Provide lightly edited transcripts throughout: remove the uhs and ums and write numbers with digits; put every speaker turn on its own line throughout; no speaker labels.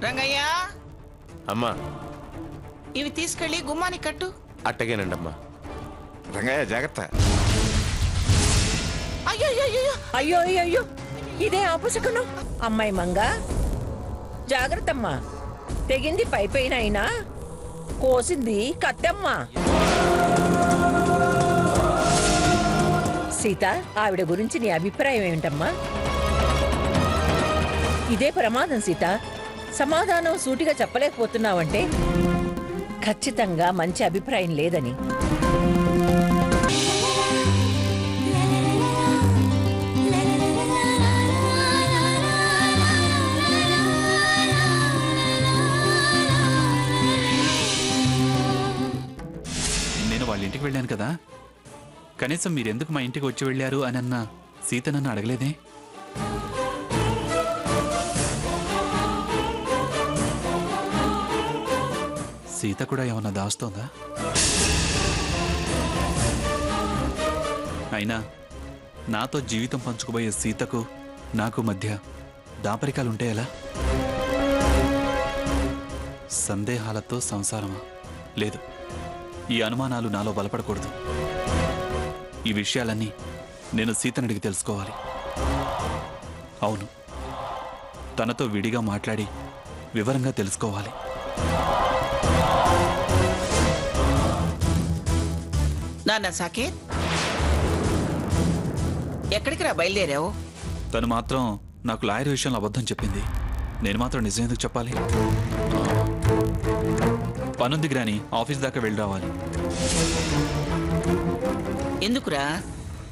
రంగయ్య
అమ్మా
ఇవి తీసుకెళ్లి గుమ్మానికి కట్టు.
అట్టగేనండి అమ్మా.
రంగయ్య జాగ్రత్త.
అయ్యో
అయ్యో అయ్యో అయ్యో ఇదే ఆపుసకను. అమ్మాయి మంగ జాగ్రత్తమ్మా. తెగింది పైపైన అయినా కోసింది కత్తమ్మా. సీత, ఆవిడ గురించి నీ అభిప్రాయం ఏమిటమ్మా? ఇదే ప్రమాదం సీత. సమాధానం సూటిగా చెప్పలేకపోతున్నావంటే ఖచ్చితంగా మంచి అభిప్రాయం లేదని.
నేను వాళ్ళ ఇంటికి వెళ్ళాను కదా, కనీసం మీరెందుకు మా ఇంటికి వచ్చి వెళ్ళారు అని అన్న సీత నన్ను అడగలేదే. సీత కూడా ఏమన్నా దాస్తోందా? అయినా నాతో జీవితం పంచుకుపోయే సీతకు నాకు మధ్య దాపరికాలుంటే ఎలా? సందేహాలతో సంసారమా? లేదు, ఈ అనుమానాలు నాలో బలపడకూడదు. ఈ విషయాలన్నీ నేను సీతనడిగి తెలుసుకోవాలి. అవును, తనతో విడిగా మాట్లాడి వివరంగా తెలుసుకోవాలి.
నాన్న సాకేత్, ఎక్కడికి రా బయలుదేరావు?
తను మాత్రం నాకు లాయర్ విషయంలో అబద్ధం చెప్పింది. నేను మాత్రం నిజం ఎందుకు చెప్పాలి? పనుంది గ్రాని, ఆఫీస్ దాకా వెళ్ళి రావాలి.
ఎందుకురా?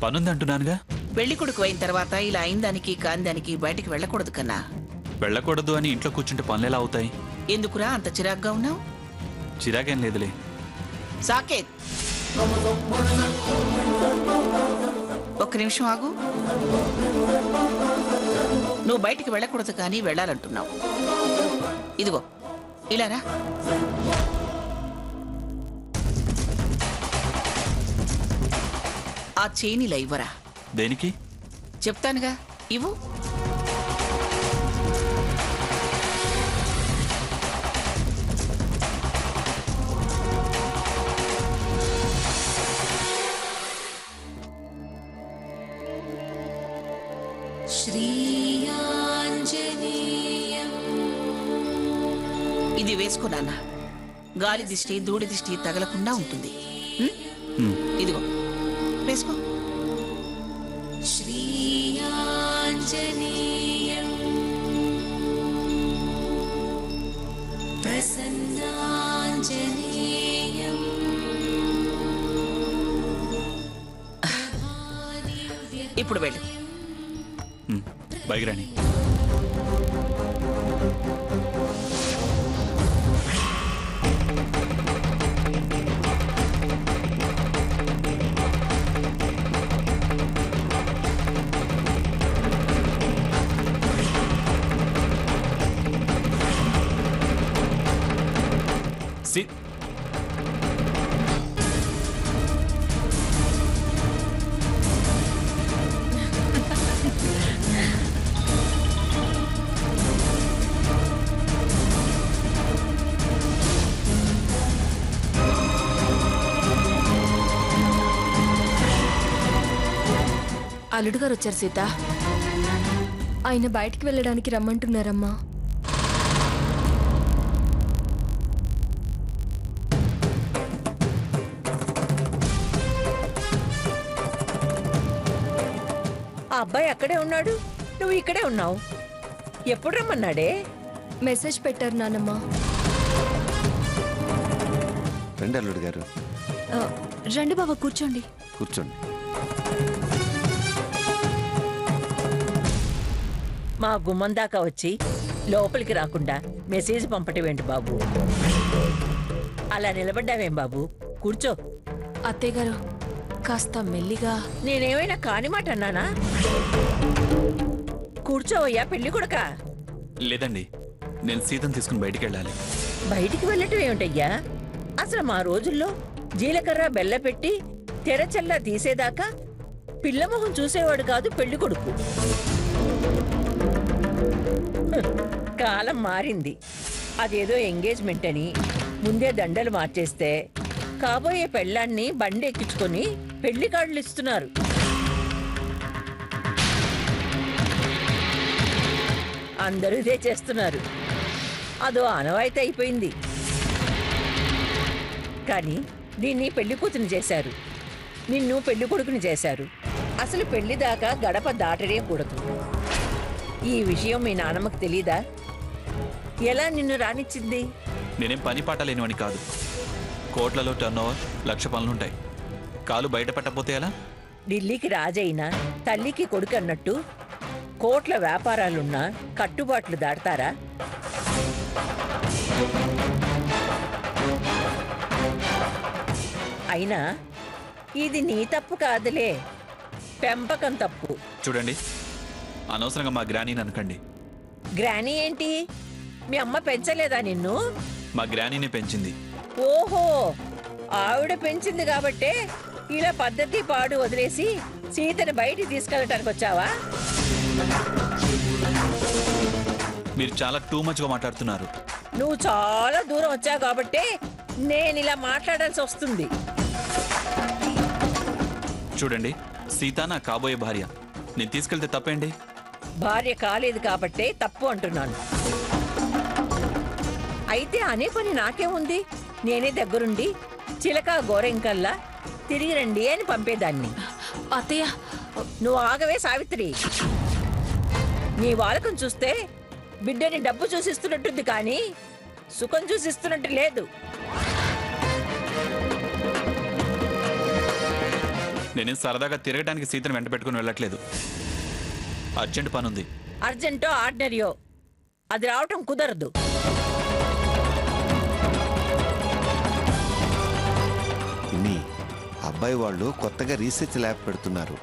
పనుంది అంటున్నానుగా.
పెళ్లి కొడుకు అయిన తర్వాత ఇలా అయిందానికి కాందానికి బయటికి వెళ్ళకూడదు కన్నా.
వెళ్ళకూడదు అని ఇంట్లో కూర్చుంటే పనులు ఎలా అవుతాయి?
ఎందుకురా అంత చిరాగ్గా ఉన్నావు?
చిరాకేం లేదులే.
సాకేత్, ఒక్క నిమిషం ఆగు. నువ్వు బయటికి వెళ్ళకూడదు కానీ వెళ్ళాలంటున్నావు. ఇదిగో ఇలారా. ఆ చేనిలా ఇవ్వరా.
దేనికి?
చెప్తానుగా, ఇవ్వు. ఇది వేసుకున్నానా, గాలి దిష్టి ధూళి దిష్టి తగలకుండా ఉంటుంది. ఇదిగో వేసుకో. ఇప్పుడు వెళ్ళు.
బైగ్రాని.
అల్లుడు గారు వచ్చారు సీత. ఆయన బయటికి వెళ్ళడానికి రమ్మంటున్నారమ్మా.
ఆ అబ్బాయి అక్కడే ఉన్నాడు, నువ్వు ఇక్కడే ఉన్నావు. ఎప్పుడు రమ్మన్నాడే?
మెసేజ్ పెట్టారు నానమ్మా.
రండి అల్లుడు గారు.
రండి బాబా, కూర్చోండి.
కూర్చోండి.
మా గుమ్మం దాకా వచ్చి లోపలికి రాకుండా మెసేజ్ పంపటమేంటి బాబు? అలా నిలబడ్డావేం బాబు? కూర్చో.
అత్తయ్య గారు కాస్త మెల్లిగా.
నేనేమైనా కాని మాట అన్నానా? కూర్చోవయ్యా పెళ్లి కొడుక.
లేదండి, నేను సీతను తీసుకుని బయటికి వెళ్ళాలి.
బయటికి వెళ్ళటం ఏమిటయ్యా? అసలు మా రోజుల్లో జీలకర్ర బెల్ల పెట్టి తెరచల్లా తీసేదాకా పిల్లమొహం చూసేవాడు కాదు పెళ్లి కొడుకు. కాలం మారింది. అదేదో ఎంగేజ్మెంట్ అని ముందే దండలు మార్చేస్తే కాబోయే పెళ్ళాన్ని బండి ఎక్కించుకొని పెళ్లి కార్డులు ఇస్తున్నారు. అందరూ ఇదే చేస్తున్నారు. అదో ఆనవాయితీ అయిపోయింది. కానీ దీన్ని పెళ్లి కూతురు చేశారు, నిన్ను పెళ్లి కొడుకుని చేశారు. అసలు పెళ్లి దాకా గడప దాటడే కూడదు. ఈ విషయం మీ నాన్నమ్మకు తెలీదా? ఎలా నిన్ను రానిచ్చింది?
నేనేం పని పాట లేనివని కాదు. కోట్లలో టర్నోవర్, 1,00,000 పనులుంటాయి. కాలు బయట పెట్టకపోతే ఎలా?
ఢిల్లీకి రాజైనా తల్లికి కొడుకు అన్నట్టు కోట్ల వ్యాపారాలున్నా కట్టుబాట్లు దాడతారా? అయినా ఇది నీ తప్పు కాదులే, పెంపకం తప్పు.
చూడండి, అనవసరంగా మా గ్రానీని అనకండి.
గ్రానీ ఏంటి? మీ అమ్మ పెంచలేదా నిన్ను?
మా గ్రానీని పెంచింది.
ఓహో, ఆవిడ పెంచింది కాబట్టే ఇలా పద్ధతి పాడు వదిలేసి సీతను బయటికి తీసుకెళ్ళటానికి వచ్చావా?
మీరు చాలా టూ మచ్గా మాట్లాడుతున్నారు.
నువ్వు చాలా దూరం వచ్చావు కాబట్టే నేను ఇలా మాట్లాడాల్సి వస్తుంది.
చూడండి, సీత నా కాబోయే భార్య. నేను తీసుకెళ్తే తప్పేంటి?
భార్య కాలేదు కాబట్టే తప్పు అంటున్నాను. అయితే అనే పని నాకే ఉంది. నేనే దగ్గరుండి చిలక గోరెంకల్లా తిరిగి రండి అని పంపేదాన్ని.
అత్తయ్య,
నువ్వు ఆగవే సావిత్రి. నీ వాలకం చూస్తే బిడ్డని డబ్బు చూసిస్తున్నట్టుంది కానీ సుఖం చూసిస్తున్నట్టు లేదు.
నేనేం సరదాగా తిరగడానికి సీతను వెంట పెట్టుకుని వెళ్ళట్లేదు. అర్జెంట్ పని ఉంది.
అర్జెంటో ఆర్డినరీయో అది రావటం కుదరదు.
ఇన్ని అబ్బాయి వాళ్ళు కొత్తగా రీసెర్చ్ ల్యాబ్ పెడుతున్నారు.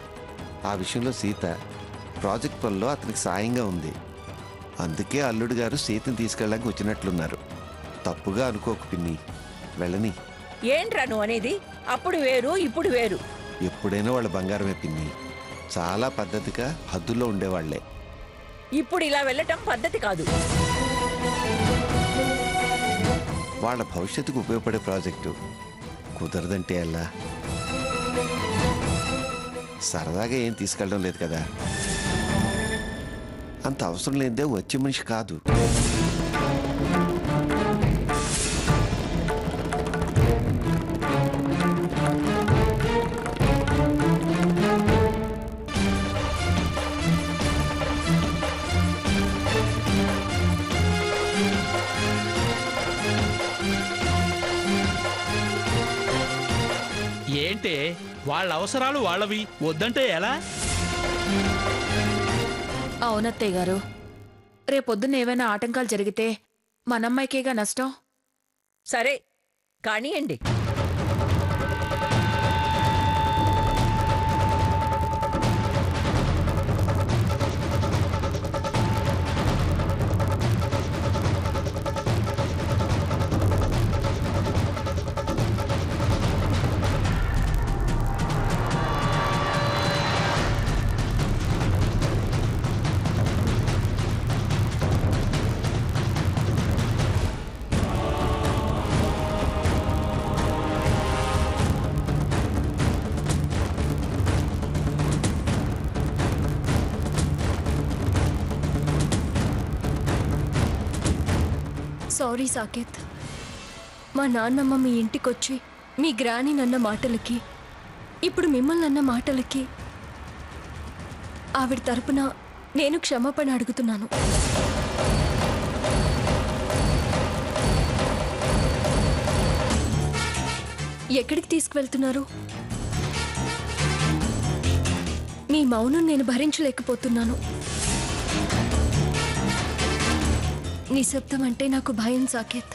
ఆ విషయంలో సీత ప్రాజెక్ట్ పనిలో అతనికి సాయంగా ఉంది. అందుకే అల్లుడు గారు సీతను తీసుకెళ్ళడానికి వచ్చినట్లున్నారు. తప్పుగా అనుకోకు పిన్ని, వెళ్ళని.
ఏంట్రా నువ్వు అనేది? అప్పుడు వేరు ఇప్పుడు వేరు.
ఎప్పుడైనా వాళ్ళ బంగారమే పిన్ని. చాలా పద్ధతిగా హద్దుల్లో ఉండేవాళ్లే.
ఇప్పుడు ఇలా వెళ్ళటం పద్ధతి కాదు.
వాళ్ళ భవిష్యత్తుకు ఉపయోగపడే ప్రాజెక్టు కుదరదంటే ఎలా? సరదాగా ఏం తీసుకెళ్ళడం లేదు కదా. అంత అవసరం లేదే వచ్చే మనిషి కాదు.
ఏంటే వాళ్ళ అవసరాలు వాళ్ళవి, వద్దంటే ఎలా?
అవునత్తయ్య గారు, రేపొద్దున్న ఏవైనా ఆటంకాలు జరిగితే మనమ్మాయికేగా నష్టం.
సరే కానియండి.
సారీ సాకేత్. మా నాన్నమ్మ మీ ఇంటికొచ్చి మీ గ్రాని నన్న మాటలకి, ఇప్పుడు మిమ్మల్ని అన్న మాటలకి ఆవిడ తరపున నేను క్షమాపణ అడుగుతున్నాను. ఎక్కడికి తీసుకువెళ్తున్నారు? మీ మౌనం నేను భరించలేకపోతున్నాను. నిశ్శబ్దం అంటే నాకు భయం సాకేత్.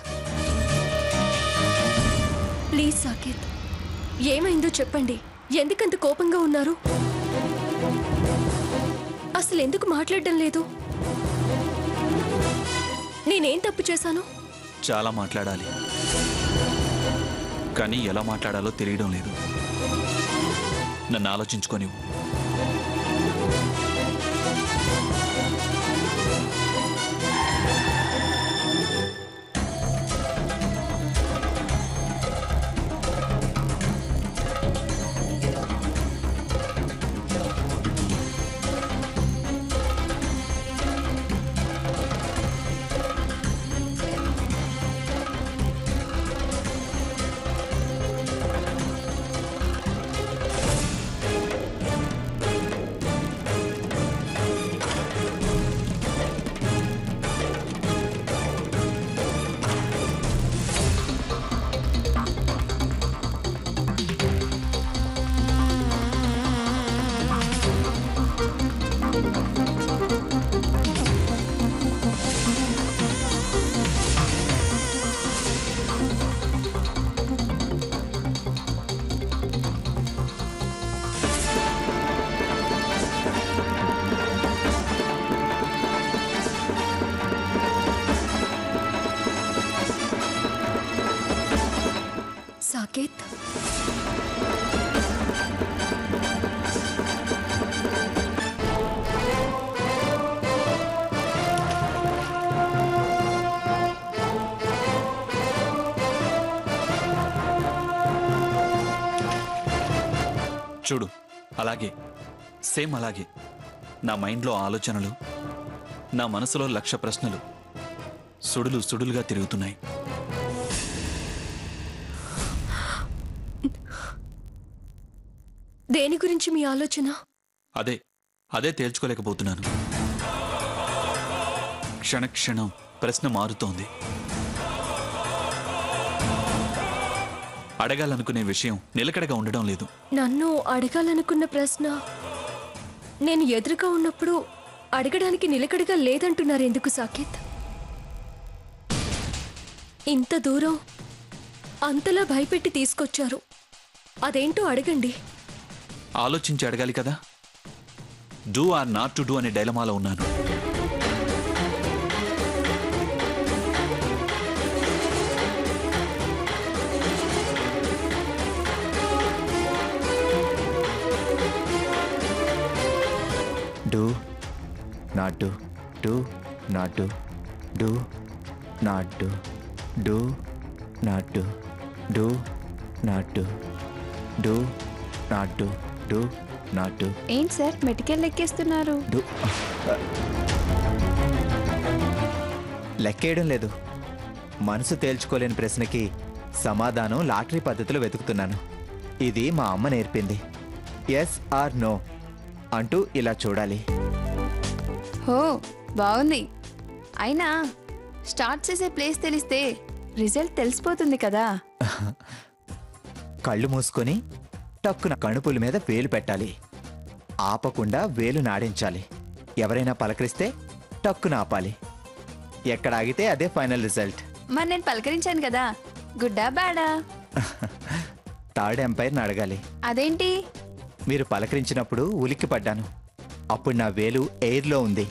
ప్లీజ్ సాకేత్, ఏమైందో చెప్పండి. ఎందుకంత కోపంగా ఉన్నారు? అసలు ఎందుకు మాట్లాడడం లేదు? నేనేం తప్పు చేశాను?
చాలా మాట్లాడాలి, కానీ ఎలా మాట్లాడాలో తెలియడం లేదు. నన్ను ఆలోచించుకోనివ్వు.
సాకేత్.
చూడు, అలాగే, సేమ్ అలాగే నా మైండ్లో ఆలోచనలు, నా మనసులో 1,00,000 ప్రశ్నలు సుడులు సుడులుగా తిరుగుతున్నాయి.
దేని గురించి మీ ఆలోచన?
అదే తేల్చుకోలేకపోతున్నాను. క్షణక్షణం ప్రశ్న మారుతోంది. అడగాలనుకునే విషయం నిలకడగా ఉండడం లేదు.
నన్ను అడగాలనుకున్న ప్రశ్న నేను ఎదురుగా ఉన్నప్పుడు అడగడానికి నిలకడగా లేదంటున్నారు ఎందుకు సాకేత్? ఇంత దూరం అంతలా భయపెట్టి తీసుకొచ్చారు, అదేంటో అడగండి.
ఆలోచించి అడగాలి కదా. Do or not to do అనే డైలమాలో ఉన్నాను.
Do not do, do not do, do not do, do not do, do not do, do not do, do not do.
ఏంటి సార్ మెటికల్ ఎక్కేస్తున్నారు?
లెక్కేయడం లేదు. మనసు తేల్చుకోలేని ప్రశ్నకి సమాధానం లాటరీ పద్ధతిలో వెతుకుతున్నాను. ఇది మా అమ్మ నేర్పింది. ఎస్ ఆర్ నో అంటూ ఇలా చూడాలి.
హో, బాగుంది. అయినా స్టార్ట్ చేసే ప్లేస్ తెలిస్తే రిజల్ట్ తెలిసిపోతుంది కదా.
కళ్ళు మూసుకొని టక్కున కణుపుల మీద వేలు పెట్టాలి. ఆపకుండా వేలు నాడించాలి. ఎవరైనా పలకరిస్తే టక్కున ఆపాలి. ఎక్కడ ఆగితే అదే ఫైనల్ రిజల్ట్.
మరి నేను పలకరించాను కదా, గుడ్డా బ్యాడా?
థర్డ్ ఎంపైర్ని అడగాలి.
అదేంటి?
మీరు పలకరించినప్పుడు ఉలిక్కి పడ్డాను. అప్పుడు నా వేలు ఎయిర్లో ఉంది.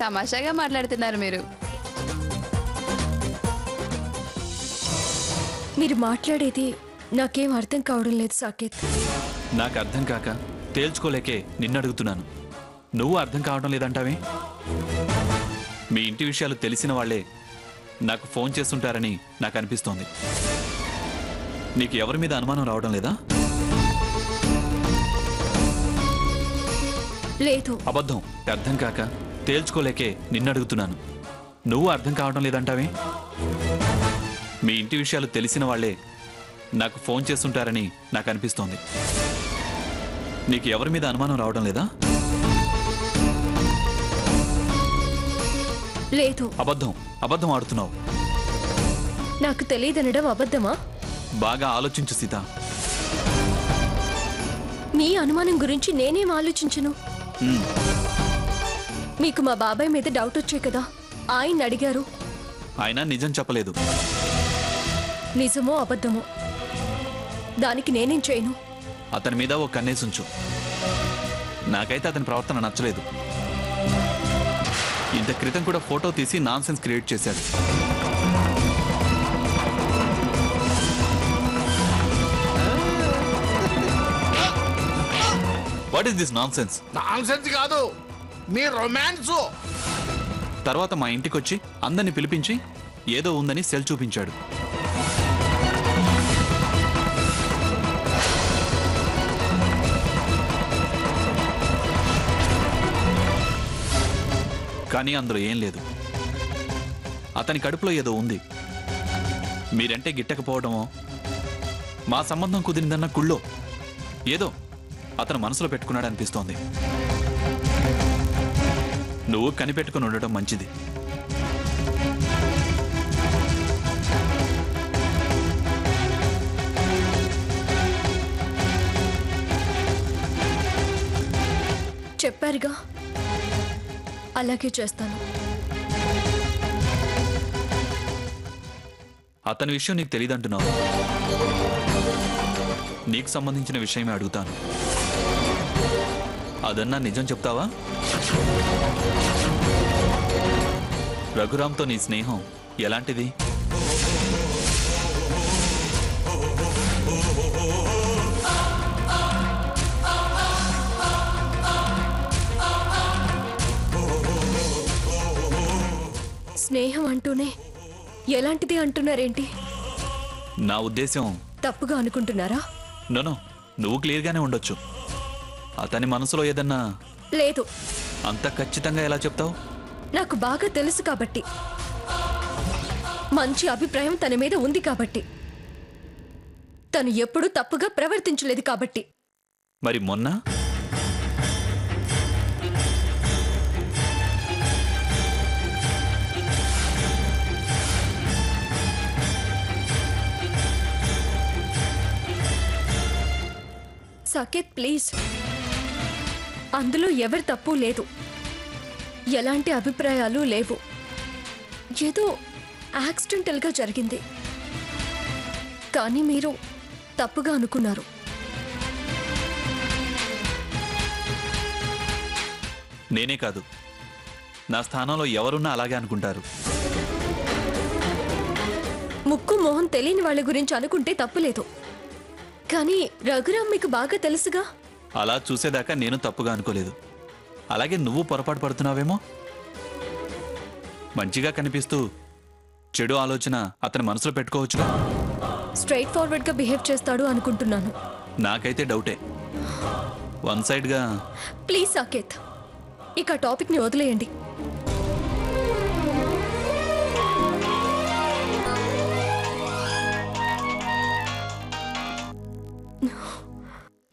తమాషాగా మాట్లాడుతున్నారు మీరు.
మీరు మాట్లాడేది నాకేం అర్థం కావడం లేదు సాకేత్.
నాకు అర్థం కాక తేల్చుకోలేకే నిన్ను అడుగుతున్నాను. నువ్వు అర్థం కావడం లేదంటావే? మీ ఇంటి విషయాలు తెలిసిన వాళ్లే నాకు ఫోన్ చేస్తుంటారని నాకు అనిపిస్తోంది. నీకు ఎవరి మీద అనుమానం రావడం లేదా?
లేదు.
అబద్ధం. అర్థం కాక తేల్చుకోలేకే నిన్ను అడుగుతున్నాను. నువ్వు అర్థం కావడం లేదంటావే? మీ ఇంటి విషయాలు తెలిసిన వాళ్లే నాకు ఫోన్ చేస్తుంటారని నాకు అనిపిస్తోంది. నీకు ఎవరి మీద అనుమానం రావడం లేదా?
లేదు.
అబద్ధం. అబద్ధం ఆడుతున్నావు.
నాకు తెలియదనడం అబద్ధమా?
బాగా ఆలోచించు సీత.
మీ అనుమానం గురించి నేనేం ఆలోచించను. మీకు మా బాబాయ్ మీద డౌట్ వచ్చాయి కదా, ఆయన అడిగారు.
ఆయన నిజం చెప్పలేదు.
నిజమో అబద్ధమో దానికి నేనేం చేయను.
అతని మీద ఓ కన్నేసుంచు. నాకైతే అతని ప్రవర్తన నచ్చలేదు. ఇంత క్రితం కూడా ఫోటో తీసి నాన్సెన్స్ క్రియేట్ చేశాడు. What is this nonsense?
Nonsense కాదు, మీ రొమాన్స్.
తర్వాత మా ఇంటికొచ్చి అందరిని పిలిపించి ఏదో ఉందని సెల్ చూపించాడు. కానీ అందులో ఏం లేదు. అతని కడుపులో ఏదో ఉంది. మీరంటే గిట్టకపోవడమో, మా సంబంధం కుదిరిందన్న కుళ్ళో ఏదో అతను మనసులో పెట్టుకున్నాడు అనిపిస్తోంది. నువ్వు కనిపెట్టుకుని ఉండటం మంచిది.
చెప్పారుగా, అలాగే చేస్తాను.
అతని విషయం నీకు తెలియదంటున్నావు. నీకు సంబంధించిన విషయమే అడుగుతాను. అదన్నా నిజం చెప్తావా? రఘురామ్తో నీ స్నేహం ఎలాంటిది?
స్నేహం అంటూనే ఎలాంటిది అంటున్నారేంటి?
నా ఉద్దేశం
తప్పుగా అనుకుంటున్నారా?
నో, నువ్వు క్లియర్గానే ఉండొచ్చు. అతని మనసులో ఏదన్నా
లేదు.
అంత ఖచ్చితంగా ఎలా చెప్తావు?
నాకు బాగా తెలుసు కాబట్టి. మంచి అభిప్రాయం తన మీద ఉంది కాబట్టి. తను ఎప్పుడూ తప్పుగా ప్రవర్తించలేదు కాబట్టి.
మరి మొన్న
సాకేత్ ప్లీజ్, అందులో ఎవరి తప్పు లేదు, ఎలాంటి అభిప్రాయాలు లేవు. ఏదో యాక్సిడెంటల్గా జరిగింది, కానీ మీరు తప్పుగా అనుకున్నారు.
నేనే కాదు, నా స్థానంలో ఎవరున్నా అలాగే అనుకుంటారు.
ముక్కు మొహం తెలియని వాళ్ళ గురించి అనుకుంటే తప్పులేదు, కానీ రఘురామ్ మీకు బాగా తెలుసుగా.
అలా చూసేదాకా నేను తప్పుగా అనుకోలేదు. అలాగే నువ్వు పొరపాటు పడుతున్నావేమో. మంచిగా కనిపిస్తూ చెడు ఆలోచన అతని మనసులో పెట్టుకోవచ్చుగా.
స్ట్రైట్ ఫార్వర్డ్గా బిహేవ్ చేస్తాడు అనుకుంటున్నాను.
నాకైతే డౌటే. వన్ సైడ్గా.
ప్లీజ్ సాకేత్, ఇక టాపిక్ని వదిలేయండి.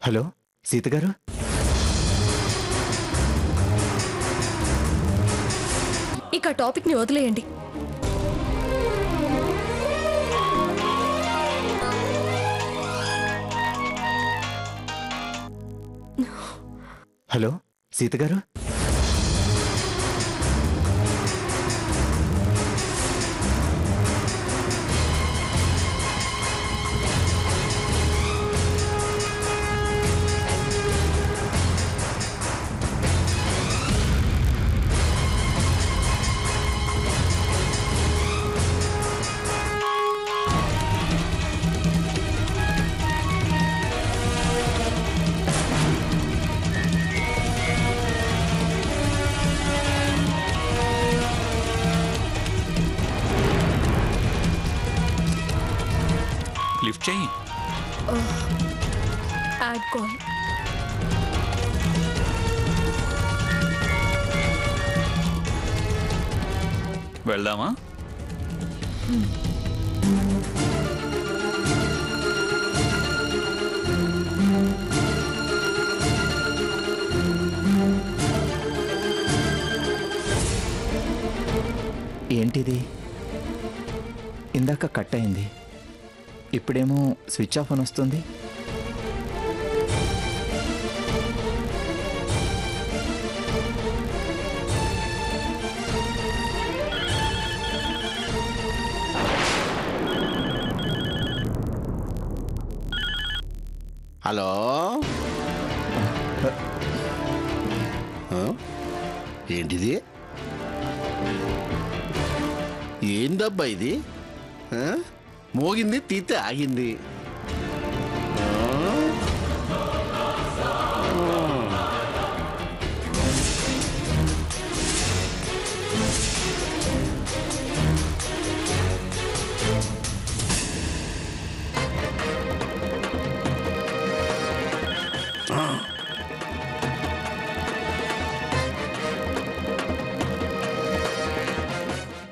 హలో సీత గారు,
ఇక టాపిక్ని వదిలేయండి.
హలో సీత గారు,
లిఫ్ట్ చెయ్యి.
Add call.
వెళ్దామా?
ఏంటిది? ఇందాక కట్ అయింది, ఇప్పుడేమో స్విచ్ ఆఫ్ అని వస్తుంది.
హలో, ఏంటిది? ఏందబ్బా ఇది? మోగింది తీతే ఆగింది.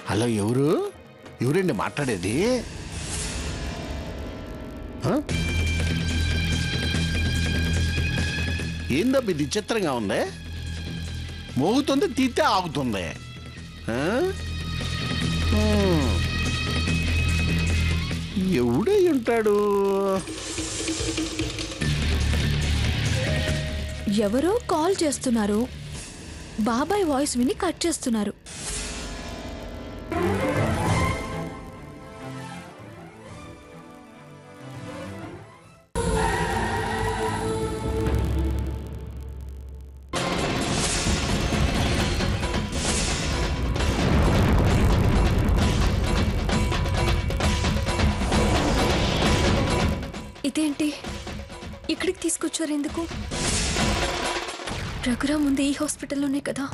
హలో, ఎవరండి మాట్లాడేది? ఏందబ్బా ఇది చిత్రంగా ఉంది? మోగుతుంది తీతే ఆగుతుంది. ఎవడై ఉంటాడు?
ఎవరో కాల్ చేస్తున్నారు, బాబాయ్ వాయిస్ విని కట్ చేస్తున్నారు.
ఇదేంటి, ఇక్కడికి తీసుకొచ్చారు ఎందుకు? రఘురామ్ ఉంది ఈ హాస్పిటల్లోనే కదా.